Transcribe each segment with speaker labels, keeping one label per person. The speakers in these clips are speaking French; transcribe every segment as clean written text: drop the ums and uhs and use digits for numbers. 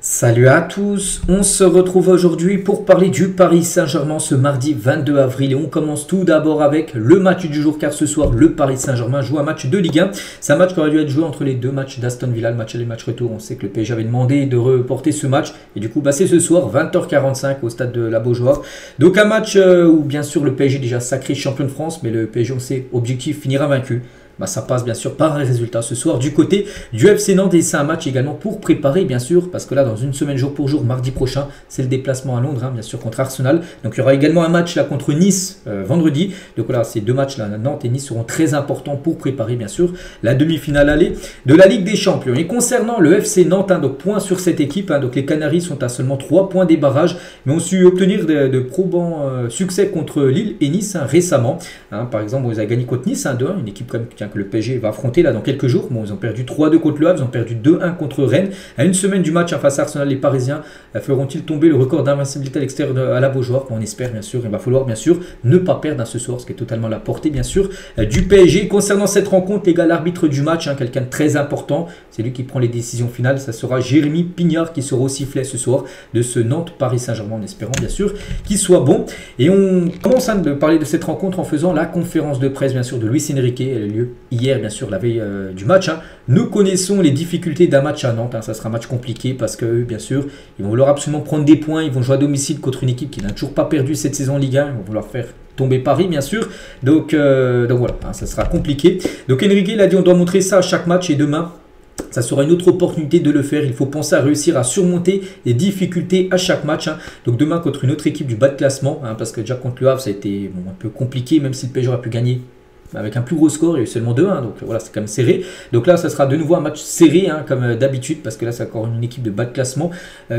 Speaker 1: Salut à tous, on se retrouve aujourd'hui pour parler du Paris Saint-Germain ce mardi 22 avril et on commence tout d'abord avec le match du jour car ce soir le Paris Saint-Germain joue un match de Ligue 1. C'est un match qui aurait dû être joué entre les deux matchs d'Aston Villa, le match aller, match retour. On sait que le PSG avait demandé de reporter ce match et du coup c'est ce soir 20h45 au stade de la Beaujoire. Donc un match où bien sûr le PSG est déjà sacré champion de France, mais le PSG on sait objectif finir invaincu. Ça passe bien sûr par un résultat ce soir du côté du FC Nantes et c'est un match également pour préparer bien sûr parce que là dans une semaine jour pour jour mardi prochain c'est le déplacement à Londres bien sûr contre Arsenal, donc il y aura également un match là contre Nice vendredi. Donc voilà, ces deux matchs là Nantes et Nice seront très importants pour préparer bien sûr la demi-finale aller de la Ligue des Champions. Et concernant le FC Nantes, donc point sur cette équipe, donc les Canaries sont à seulement 3 points des barrages mais ont su obtenir de probants succès contre Lille et Nice récemment. Par exemple ils ont gagné contre Nice 1-2, une équipe comme que le PSG va affronter là dans quelques jours. Ils ont perdu 3-2 contre le Havre, ils ont perdu 2-1 contre Rennes. À une semaine du match face à Arsenal, les Parisiens feront-ils tomber le record d'invincibilité à l'extérieur à la Beaujoire? On espère bien sûr. Il va falloir bien sûr ne pas perdre ce soir, ce qui est totalement la portée bien sûr du PSG. Concernant cette rencontre, les gars, l'arbitre du match, quelqu'un de très important, c'est lui qui prend les décisions finales. Ça sera Jérémy Pignard qui sera au sifflet ce soir de ce Nantes-Paris Saint-Germain, en espérant bien sûr qu'il soit bon. Et on commence à parler de cette rencontre en faisant la conférence de presse bien sûr de Luis Enrique. Elle a eu lieu hier, bien sûr, la veille du match. Nous connaissons les difficultés d'un match à Nantes. Ça sera un match compliqué parce que, bien sûr, ils vont vouloir absolument prendre des points. Ils vont jouer à domicile contre une équipe qui n'a toujours pas perdu cette saison en Ligue 1. Ils vont vouloir faire tomber Paris, bien sûr. Donc voilà, ça sera compliqué. Donc Enrique, il a dit on doit montrer ça à chaque match et demain, ça sera une autre opportunité de le faire. Il faut penser à réussir à surmonter les difficultés à chaque match. Donc demain contre une autre équipe du bas de classement, parce que déjà contre le Havre, ça a été un peu compliqué, même si le PSG aurait pu gagner avec un plus gros score, il y a eu seulement 2-1, donc voilà, c'est quand même serré. Donc là, ça sera de nouveau un match serré, comme d'habitude, parce que là, c'est encore une équipe de bas de classement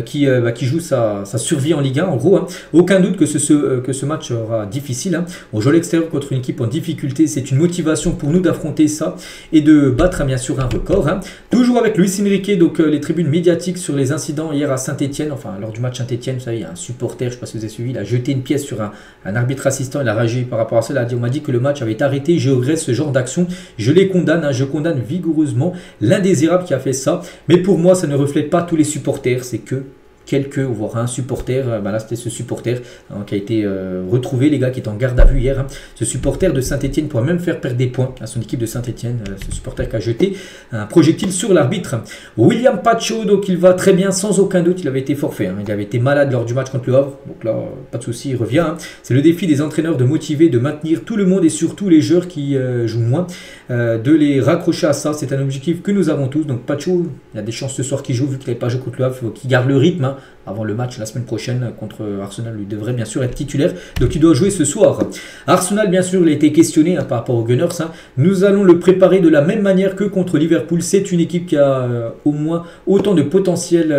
Speaker 1: qui joue sa survie en Ligue 1, en gros. Aucun doute que ce match sera difficile. On joue à l'extérieur contre une équipe en difficulté, c'est une motivation pour nous d'affronter ça et de battre, bien sûr, un record. Toujours avec Luis Enrique, donc les tribunes médiatiques sur les incidents hier à Saint-Etienne, enfin, lors du match Saint-Etienne, vous savez, il y a un supporter, je ne sais pas si vous avez suivi, il a jeté une pièce sur un arbitre assistant, il a réagi par rapport à ça, on m'a dit que le match avait été arrêté. Je regrette ce genre d'action, je les condamne, je condamne vigoureusement l'indésirable qui a fait ça, mais pour moi ça ne reflète pas tous les supporters, c'est que quelques, voire un supporter, là c'était ce supporter qui a été retrouvé, les gars, qui est en garde à vue hier. Ce supporter de Saint-Etienne pourrait même faire perdre des points à son équipe de Saint-Etienne, ce supporter qui a jeté un projectile sur l'arbitre. William Pacho, donc il va très bien sans aucun doute, il avait été forfait, il avait été malade lors du match contre le Havre, donc là pas de souci, il revient. C'est le défi des entraîneurs de motiver, de maintenir tout le monde et surtout les joueurs qui jouent moins, de les raccrocher à ça, c'est un objectif que nous avons tous. Donc Pacho, il y a des chances ce soir qu'il joue, vu qu'il n'avait pas joué contre le Havre, il faut qu'il garde le rythme. Avant le match la semaine prochaine contre Arsenal, lui devrait bien sûr être titulaire, donc il doit jouer ce soir. Arsenal, bien sûr, il a été questionné par rapport aux Gunners. Nous allons le préparer de la même manière que contre Liverpool. C'est une équipe qui a au moins autant de potentiel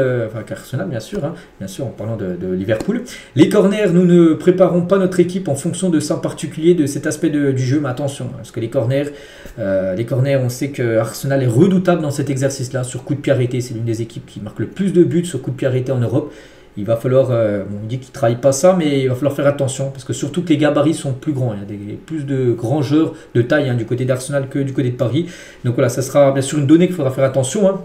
Speaker 1: qu'Arsenal, bien sûr, en parlant de Liverpool. Les corners, nous ne préparons pas notre équipe en fonction de ça en particulier, de cet aspect du jeu, mais attention, parce que les corners, on sait que Arsenal est redoutable dans cet exercice-là, sur coup de pied arrêté. C'est l'une des équipes qui marque le plus de buts sur coup de pied arrêté en Europe. Il va falloir, on dit qu'ils ne travaillent pas ça, mais il va falloir faire attention, parce que surtout que les gabarits sont plus grands. Il y a plus de grands joueurs de taille du côté d'Arsenal que du côté de Paris. Donc voilà, ça sera bien sûr une donnée qu'il faudra faire attention.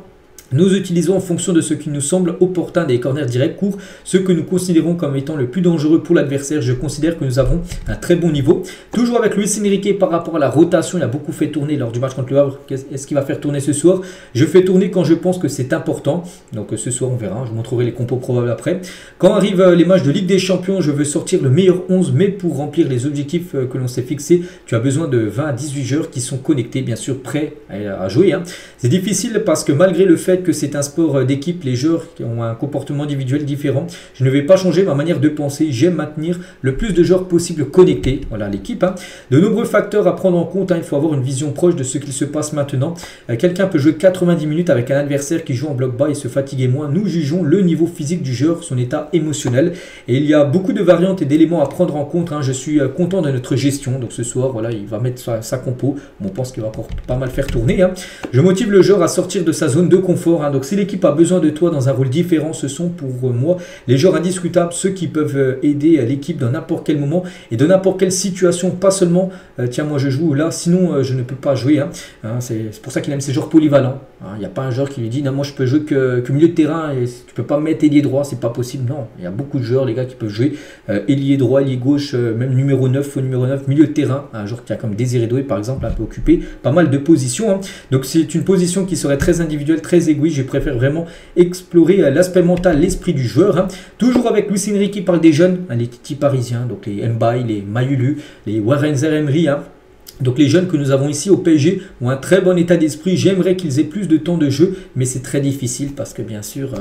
Speaker 1: Nous utilisons en fonction de ce qui nous semble opportun des corners directs courts, ce que nous considérons comme étant le plus dangereux pour l'adversaire. Je considère que nous avons un très bon niveau. Toujours avec Luis Enrique par rapport à la rotation, il a beaucoup fait tourner lors du match contre le Havre. Est-ce qu'il va faire tourner ce soir? Je fais tourner quand je pense que c'est important. Donc ce soir on verra, je vous montrerai les compos probables après. Quand arrivent les matchs de Ligue des Champions, je veux sortir le meilleur 11, mais pour remplir les objectifs que l'on s'est fixés, tu as besoin de 20 à 18 joueurs qui sont connectés, bien sûr prêts à jouer. C'est difficile parce que malgré le fait que c'est un sport d'équipe, les joueurs qui ont un comportement individuel différent, je ne vais pas changer ma manière de penser. J'aime maintenir le plus de joueurs possible connectés. Voilà l'équipe. De nombreux facteurs à prendre en compte. Il faut avoir une vision proche de ce qu'il se passe maintenant. Quelqu'un peut jouer 90 minutes avec un adversaire qui joue en bloc bas et se fatiguer moins. Nous jugeons le niveau physique du joueur, son état émotionnel. Et il y a beaucoup de variantes et d'éléments à prendre en compte. Je suis content de notre gestion. Donc ce soir, voilà, il va mettre sa compo. On pense qu'il va encore pas mal faire tourner. Je motive le joueur à sortir de sa zone de confort. fort. Donc si l'équipe a besoin de toi dans un rôle différent, ce sont pour moi les joueurs indiscutables, ceux qui peuvent aider l'équipe dans n'importe quel moment et de n'importe quelle situation, pas seulement tiens moi je joue là, sinon je ne peux pas jouer. C'est pour ça qu'il aime ces joueurs polyvalents. Il n'y a pas un joueur qui lui dit non moi je peux jouer que milieu de terrain et tu peux pas me mettre ailier droit, c'est pas possible. Non, il y a beaucoup de joueurs les gars qui peuvent jouer ailier droit, ailier gauche, même numéro 9, faux numéro 9, milieu de terrain, un joueur qui a comme Désiré Doué par exemple, un peu occupé pas mal de positions. Donc c'est une position qui serait très individuelle, très égoïste. Je préfère vraiment explorer l'aspect mental, l'esprit du joueur. Toujours avec Luis Enrique qui parle des jeunes, les Titi parisiens, donc les Mbaye, les Mayulu, les Warren Zaïre-Emery. Donc les jeunes que nous avons ici au PSG ont un très bon état d'esprit. J'aimerais qu'ils aient plus de temps de jeu, mais c'est très difficile parce que bien sûr,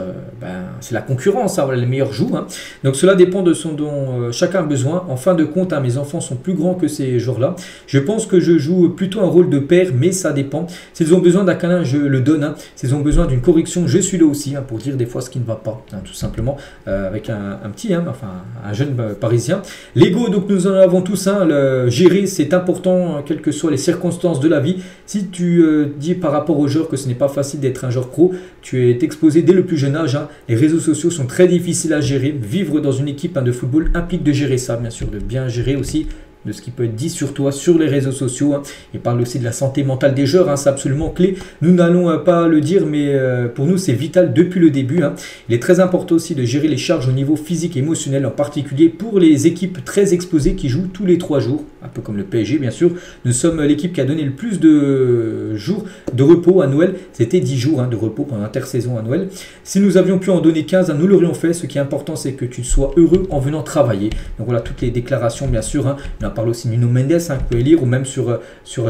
Speaker 1: c'est la concurrence. Voilà, les meilleurs jouent. Donc cela dépend de ce dont chacun a besoin. En fin de compte, mes enfants sont plus grands que ces joueurs-là. Je pense que je joue plutôt un rôle de père, mais ça dépend. S'ils ont besoin d'un câlin, je le donne. S'ils ont besoin d'une correction, je suis là aussi pour dire des fois ce qui ne va pas, tout simplement, avec un petit, un jeune parisien. L'ego, donc nous en avons tous. Le gérer, c'est important. Quelles que soient les circonstances de la vie. Si tu dis par rapport aux joueurs que ce n'est pas facile d'être un joueur pro, tu es exposé dès le plus jeune âge. Les réseaux sociaux sont très difficiles à gérer. Vivre dans une équipe de football implique de gérer ça, bien sûr, de bien gérer aussi de ce qui peut être dit sur toi sur les réseaux sociaux. Il parle aussi de la santé mentale des joueurs, c'est absolument clé. Nous n'allons pas le dire, mais pour nous c'est vital depuis le début. Il est très important aussi de gérer les charges au niveau physique et émotionnel, en particulier pour les équipes très exposées qui jouent tous les 3 jours, un peu comme le PSG bien sûr. Nous sommes l'équipe qui a donné le plus de jours de repos à Noël, c'était 10 jours de repos pendant l'intersaison à Noël. Si nous avions pu en donner 15, nous l'aurions fait. Ce qui est important, c'est que tu sois heureux en venant travailler. Donc voilà toutes les déclarations bien sûr. On parle aussi de Nuno Mendes, que vous pouvez lire, ou même sur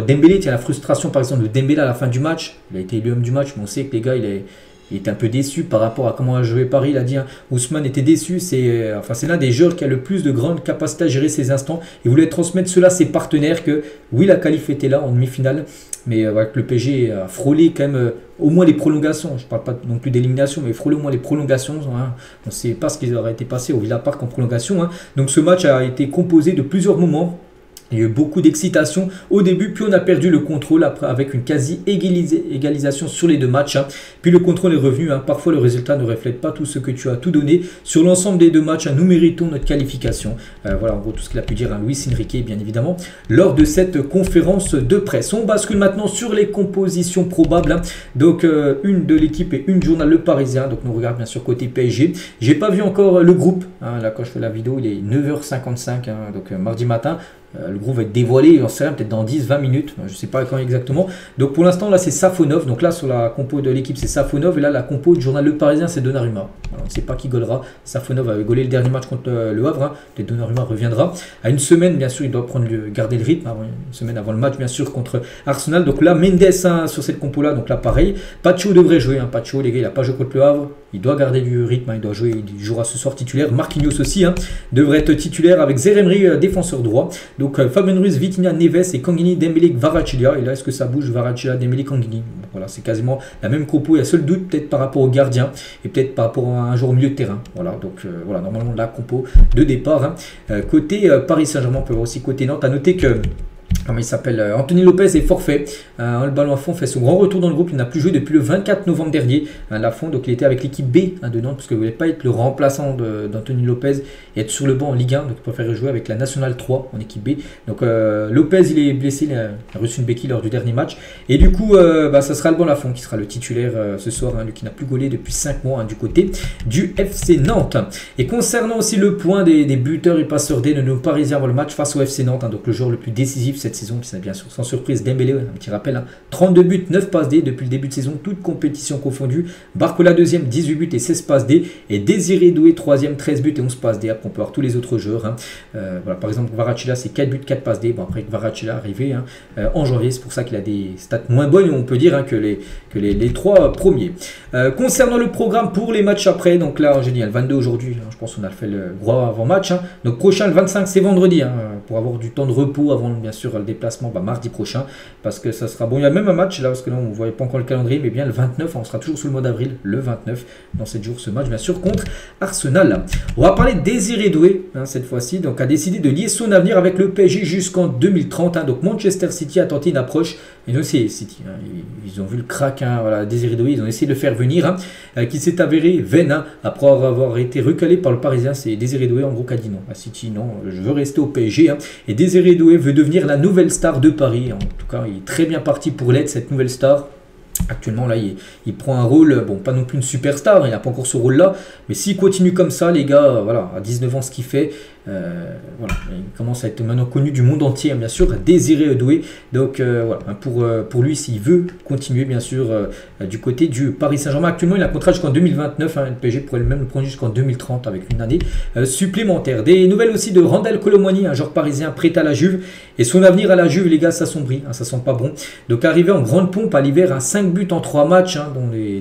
Speaker 1: Dembélé. Il y a la frustration par exemple de Dembélé à la fin du match. Il a été élu homme du match, mais on sait que les gars, il est un peu déçu par rapport à comment a joué Paris. Il a dit, Ousmane était déçu. C'est l'un des joueurs qui a le plus de grande capacité à gérer ses instants. Il voulait transmettre cela à ses partenaires que oui, la qualif était là en demi-finale, mais que le PSG a frôlé quand même au moins les prolongations. Je ne parle pas non plus d'élimination, mais frôlé au moins les prolongations. On ne sait pas ce qui aurait été passé au Villa Park en prolongation. Donc ce match a été composé de plusieurs moments. Il y a eu beaucoup d'excitation au début, puis on a perdu le contrôle après, avec une quasi-égalisation sur les 2 matchs. Puis le contrôle est revenu. Parfois, le résultat ne reflète pas tout ce que tu as tout donné. Sur l'ensemble des 2 matchs, nous méritons notre qualification. Voilà en gros tout ce qu'il a pu dire Luis Enrique, bien évidemment, lors de cette conférence de presse. On bascule maintenant sur les compositions probables. Donc, une de l'équipe et une journal Le Parisien. Donc, nous regardons bien sûr côté PSG. J'ai pas vu encore le groupe. Là, quand je fais la vidéo, il est 9h55, donc mardi matin. Le groupe va être dévoilé, on sait rien, peut-être dans 10-20 minutes, je ne sais pas quand exactement. Donc pour l'instant, là c'est Safonov. Donc là sur la compo de l'équipe c'est Safonov. Et là la compo du journal Le Parisien c'est Donnarumma. Alors, on ne sait pas qui golera. Safonov avait gaulé le dernier match contre le Havre. Peut-être Donnarumma reviendra. À une semaine, bien sûr, il doit garder le rythme. Une semaine avant le match, bien sûr, contre Arsenal. Donc là, Mendes sur cette compo-là. Donc là, pareil. Pacho devrait jouer. Pacho, les gars, il n'a pas joué contre le Havre. Il doit garder du rythme. Il doit jouer. Il jouera ce soir titulaire. Marquinhos aussi devrait être titulaire avec Zaïre-Emery, défenseur droit. Donc Fabien Ruiz, Vitinha, Neves et Kangini, Dembélé, Kvaratskhelia. Et là, est-ce que ça bouge Kvaratskhelia, Dembélé, Kangini? Voilà, c'est quasiment la même compo. Il y a seul doute peut-être par rapport au gardien et peut-être par rapport à un joueur au milieu de terrain. Voilà, donc voilà, normalement la compo de départ. Côté Paris Saint-Germain, on peut voir aussi côté Nantes. À noter que comment il s'appelle, Anthony Lopez est forfait. Le ballon à fond fait son grand retour dans le groupe. Il n'a plus joué depuis le 24 novembre dernier. Lafond, donc il était avec l'équipe B de Nantes parce qu'il ne voulait pas être le remplaçant d'Anthony Lopez et être sur le banc en Ligue 1. Donc il préférait jouer avec la Nationale 3 en équipe B. Donc Lopez il est blessé, il a reçu une béquille lors du dernier match. Et du coup, ça sera Alban Lafond qui sera le titulaire ce soir. Lui qui n'a plus gaulé depuis 5 mois du côté du FC Nantes. Et concernant aussi le point des buteurs et passeurs D de nos Parisiens avant le match face au FC Nantes, donc le joueur le plus décisif cette saison, qui c'est bien sûr sans surprise Dembélé, un petit rappel, 32 buts, 9 passes D depuis le début de saison, toutes compétitions confondues. Barcola deuxième, 18 buts et 16 passes D. Et Désiré Doué troisième, 13 buts et 11 passes D. Après on peut voir tous les autres joueurs. Voilà, par exemple Kvaratskhelia c'est 4 buts, 4 passes D. Bon après Kvaratskhelia arrivé en janvier, c'est pour ça qu'il a des stats moins bonnes, on peut dire que les 3 premiers. Concernant le programme pour les matchs après, donc là j'ai dit le 22 aujourd'hui, je pense qu'on a fait le gros avant-match. Donc prochain le 25 c'est vendredi, pour avoir du temps de repos avant bien sûr le déplacement mardi prochain, parce que ça sera bon. Il y a même un match là, parce que là on ne voyait pas encore le calendrier, mais bien le 29, on sera toujours sous le mois d'avril, le 29, dans 7 jours, ce match bien sûr contre Arsenal. On va parler de Désiré Doué cette fois-ci, donc a décidé de lier son avenir avec le PSG jusqu'en 2030. Donc Manchester City a tenté une approche, et nous c'est City, ils ont vu le crack, voilà, Désiré Doué, ils ont essayé de le faire venir, qui s'est avéré vaine, après avoir été recalé par le Parisien. C'est Désiré Doué en gros qui a dit non à City, non, je veux rester au PSG, et Désiré Doué veut devenir la nouvelle star de Paris. En tout cas, il est très bien parti pour l'être, cette nouvelle star. Actuellement, là, il prend un rôle, bon, pas non plus une superstar, il n'a pas encore ce rôle-là, mais s'il continue comme ça, les gars, voilà, à 19 ans, ce qu'il fait, voilà, il commence à être maintenant connu du monde entier, bien sûr, Désiré Doué. Donc, voilà, pour lui, s'il veut continuer, bien sûr, du côté du Paris Saint-Germain. Actuellement, il a un contrat jusqu'en 2029, le PSG pourrait même le prendre jusqu'en 2030 avec une année supplémentaire. Des nouvelles aussi de Randal Kolo Muani, un joueur parisien prêt à la Juve, et son avenir à la Juve, les gars, s'assombrit, ça sent pas bon. Donc, arrivé en grande pompe à l'hiver, 5 buts en 3 matchs, dont des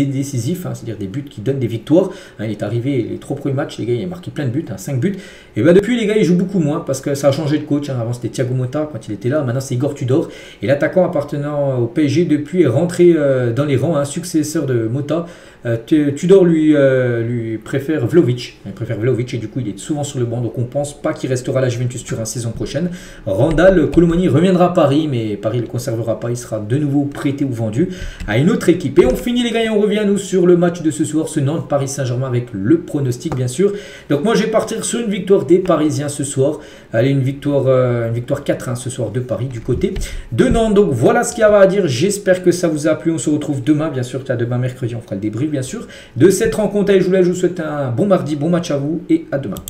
Speaker 1: décisifs, c'est-à-dire des buts qui donnent des victoires. Il est arrivé les 3 premiers matchs, les gars, il a marqué plein de buts, 5 buts. Et bien depuis, les gars, il joue beaucoup moins parce que ça a changé de coach. Avant, c'était Thiago Motta quand il était là. Maintenant, c'est Igor Tudor. Et l'attaquant appartenant au PSG depuis est rentré dans les rangs, successeur de Motta. Tudor lui préfère Vlahovic. Il préfère Vlahovic et du coup, il est souvent sur le banc. Donc, on ne pense pas qu'il restera à la Juventus sur la saison prochaine. Randal Kolo Muani reviendra à Paris, mais Paris ne le conservera pas. Il sera de nouveau prêté ou vendu à une autre équipe. Et on finit, les gars, et on revient nous sur le match de ce soir, ce Nantes-Paris Saint-Germain, avec le pronostic, bien sûr. Donc, moi, je vais partir sur une victoire des Parisiens ce soir. Allez, une victoire 4-1 ce soir de Paris du côté de Nantes. Donc, voilà ce qu'il y a à dire. J'espère que ça vous a plu. On se retrouve demain, bien sûr. Demain, mercredi, on fera le débrief, bien sûr, de cette rencontre. Et je vous souhaite un bon mardi, bon match à vous et à demain.